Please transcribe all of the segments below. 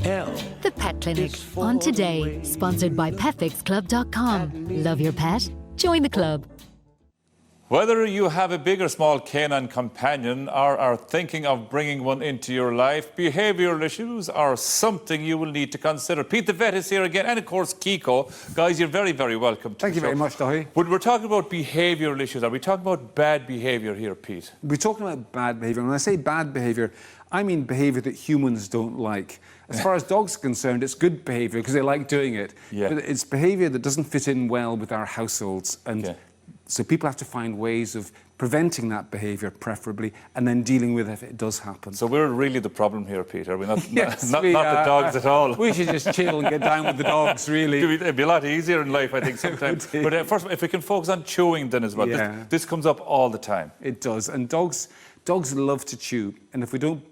L. The Pet Clinic on today, sponsored by petfix-club.com. Love your pet? Join the club. Whether you have a big or small canine companion or are thinking of bringing one into your life, behavioural issues are something you will need to consider. Pete the vet is here again, and of course Kiko. Guys, you're very, very welcome. Thank you very much, Dahi. But we're talking about behavioural issues. Are we talking about bad behaviour here, Pete? We're talking about bad behaviour. When I say bad behaviour, I mean behaviour that humans don't like. As far as dogs are concerned, it's good behaviour because they like doing it. Yeah. But it's behaviour that doesn't fit in well with our households. And yeah. So people have to find ways of preventing that behaviour, preferably, and then dealing with it if it does happen. So we're really the problem here, Peter. We're not, yes, not the dogs at all. We should just chill and get down with the dogs, really. It'd be a lot easier in life, I think, sometimes. But first, if we can focus on chewing then as well. Yeah. This comes up all the time. It does. And dogs love to chew. And if we don't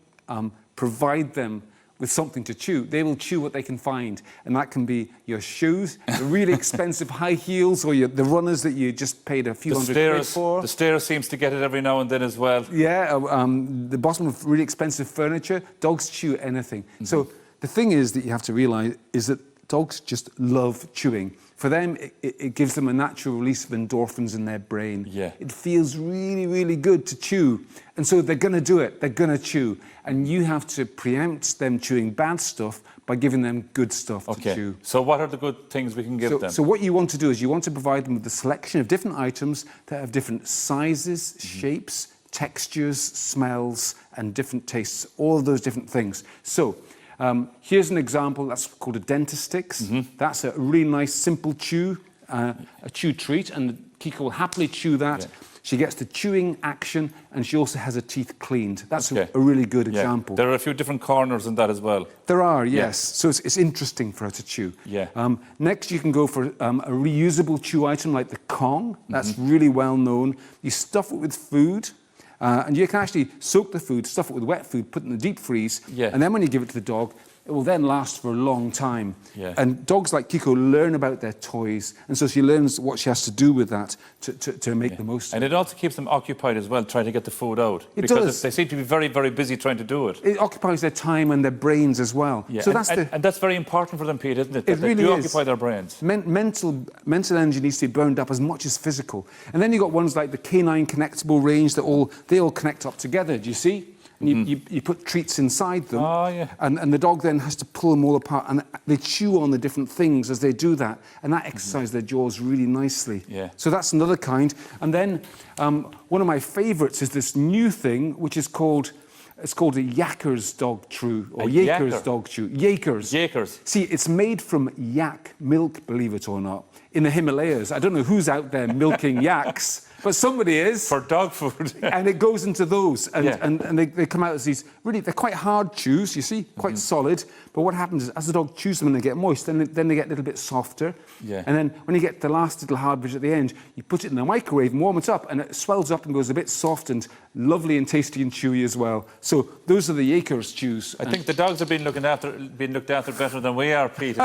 provide them with something to chew, they will chew what they can find. And that can be your shoes, the really expensive high heels, or the runners that you just paid a few hundred quid for. The stairs seems to get it every now and then as well. Yeah, the bottom of really expensive furniture. Dogs chew anything. Mm-hmm. So the thing is that you have to realise is that dogs just love chewing. For them, it gives them a natural release of endorphins in their brain. Yeah. It feels really, really good to chew. And so they're going to do it. They're going to chew. And you have to preempt them chewing bad stuff by giving them good stuff to chew. So what are the good things we can give them? So what you want to do is you want to provide them with a selection of different items that have different sizes, shapes, textures, smells, and different tastes, all of those different things. So here's an example. That's called a Dentistix. Mm-hmm. That's a really nice, simple chew, a chew treat, and Kiko will happily chew that. Yeah. She gets the chewing action, and she also has her teeth cleaned. That's a really good example. There are a few different corners in that as well. There are, yes. So it's interesting for her to chew. Yeah. Next, you can go for a reusable chew item like the Kong. That's really well known. You stuff it with food. And you can actually soak the food, stuff it with wet food, put it in the deep freeze, and then when you give it to the dog, it will then last for a long time. Yeah. And dogs like Kiko learn about their toys, and so she learns what she has to do with that to make the most of it. And it also keeps them occupied as well, trying to get the food out. It because does. They seem to be very, very busy trying to do it. It occupies their time and their brains as well. Yeah. So and that's very important for them, Pete, isn't it? It really is. Occupy their brains. Mental energy needs to be burned up as much as physical. And then you've got ones like the Canine connectable range that they all connect up together. Do you see? And you put treats inside them, and the dog then has to pull them all apart, and they chew on the different things as they do that, and that exercises their jaws really nicely. Yeah. So that's another kind. And then one of my favourites is this new thing, which is called a Yakers dog chew, or Yakers dog chew. Yakers. Yakers. See, it's made from yak milk, believe it or not, in the Himalayas. I don't know who's out there milking yaks, but somebody is. For dog food. And it goes into those, and they come out as these, really, they're quite hard chews, you see, quite solid. But what happens is, as the dog chews them and they get moist, then they get a little bit softer. Yeah. And then when you get the last little hard bit at the end, you put it in the microwave and warm it up, and it swells up and goes a bit soft and lovely and tasty and chewy as well. So those are the Yakers chews. I think the dogs have been looked after better than we are, Pete,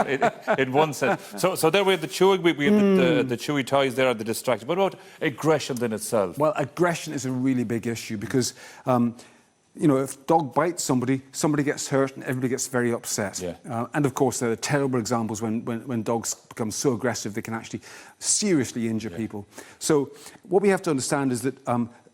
in one sense. So there we have the chewing, we have the chewy toys there, the distraction. What about aggression in itself? Well, aggression is a really big issue because, you know, if a dog bites somebody gets hurt and everybody gets very upset. Yeah. And of course, there are terrible examples when dogs become so aggressive they can actually seriously injure people. So what we have to understand is that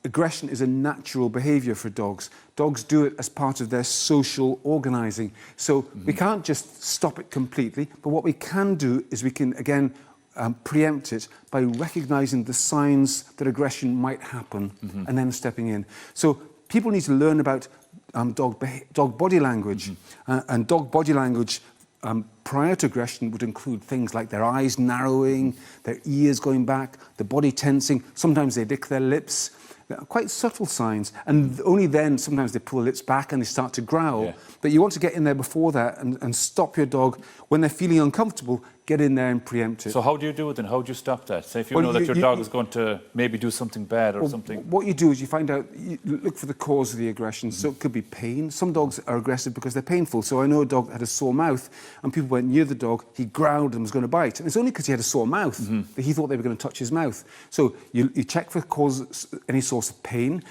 aggression is a natural behaviour for dogs. Dogs do it as part of their social organising. So we can't just stop it completely, but what we can do is we can, again, preempt it by recognising the signs that aggression might happen and then stepping in. So people need to learn about dog body language. And dog body language prior to aggression would include things like their eyes narrowing, their ears going back, the body tensing. Sometimes they lick their lips. Quite subtle signs, and only then sometimes they pull the lips back and they start to growl. But you want to get in there before that and stop your dog when they're feeling uncomfortable. get in there and preempt it. So how do you do it then? How do you stop that? Say if you Well, know that your dog is going to maybe do something bad or something. What you do is you find out, you look for the cause of the aggression. So it could be pain. Some dogs are aggressive because they're painful. So I know a dog had a sore mouth and people went near the dog, he growled and was going to bite. And it's only because he had a sore mouth that he thought they were going to touch his mouth. So you check for cause, any source of pain.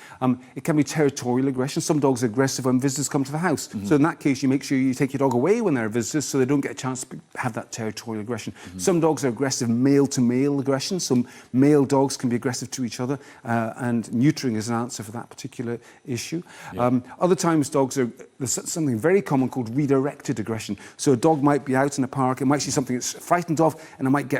It can be territorial aggression. Some dogs are aggressive when visitors come to the house. So in that case, you make sure you take your dog away when there are visitors so they don't get a chance to have that territorial aggression. Some dogs are aggressive male-to-male aggression. Some male dogs can be aggressive to each other, and neutering is an answer for that particular issue. Other times, there's something very common called redirected aggression. So a dog might be out in a park, it might see something it's frightened of, and it might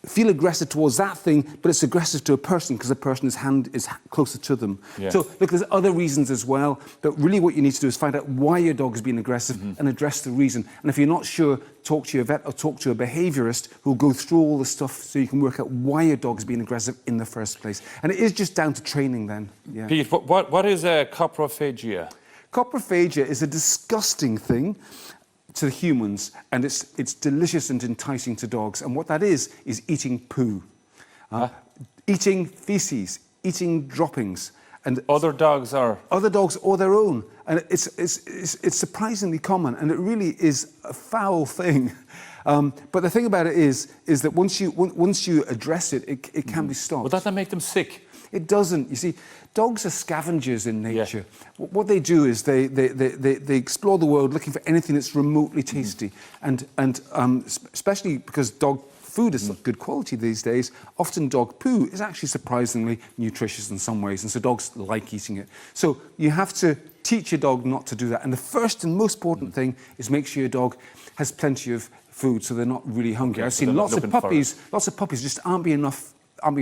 feel aggressive towards that thing, but it's aggressive to a person because the person's hand is closer to them. So, look, there's other reasons as well, but really what you need to do is find out why your dog is being aggressive and address the reason. And if you're not sure, talk to your vet or talk to a behaviourist who'll go through all the stuff so you can work out why your dog is being aggressive in the first place. And it is just down to training then. Pete, what is coprophagia? Coprophagia is a disgusting thing to humans, and it's delicious and enticing to dogs. And what that is eating poo, eating feces, eating droppings. And other dogs or their own. And it's surprisingly common, and it really is a foul thing. But the thing about it is that once you address it, it can be stopped. Would that not make them sick? It doesn't. You see, dogs are scavengers in nature. What they do is they explore the world looking for anything that's remotely tasty, and especially because dog food is such good quality these days, often dog poo is actually surprisingly nutritious in some ways, and so dogs like eating it. So you have to teach your dog not to do that. And the first and most important thing is make sure your dog has plenty of food so they're not really hungry. I've seen lots of puppies just aren't being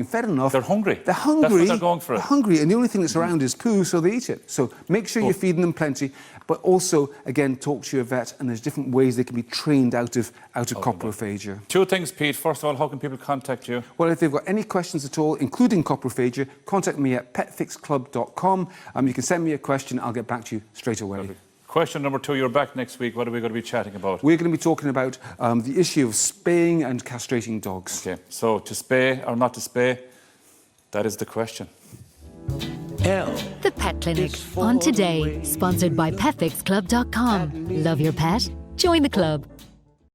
fed enough. They're hungry. They're hungry. That's what they're going for. They're hungry, and the only thing that's around is poo, so they eat it. So make sure you're feeding them plenty, but also, again, talk to your vet, and there's different ways they can be trained out of coprophagia. Two things, Pete. First of all, how can people contact you? Well, if they've got any questions at all, including coprophagia, contact me at petfix-club.com. You can send me a question. I'll get back to you straight away. Perfect. Question number 2, you're back next week. What are we going to be chatting about? We're going to be talking about the issue of spaying and castrating dogs. Okay, so to spay or not to spay, that is the question. The Pet Clinic on Today, sponsored by petfix-club.com. Love your pet? Join the club.